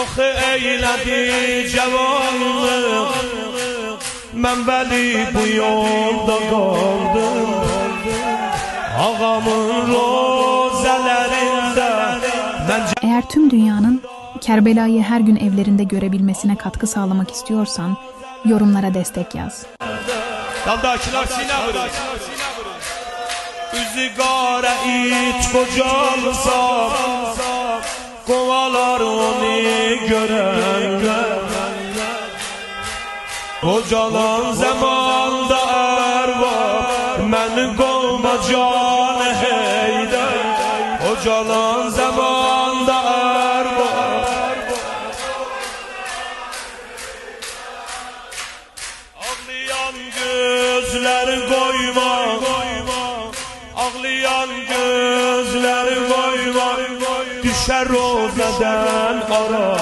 Eyledi cevanlık, mən veli bu yolda kaldım. Ağamın rozelerinde Eğer tüm dünyanın Kerbela'yı her gün evlerinde görebilmesine katkı sağlamak istiyorsan yorumlara destek yaz. Daldakiler sinə vurur. Üzü qara iç qocalsa, qovalar onu görəndə. Qocalan zamanda ərvab, məni qovma can heydə. Qocalan zamanda ərvab, ağlayan gözləri qoyma, ağlayan gözləri qoyma, düşər rozadan ara.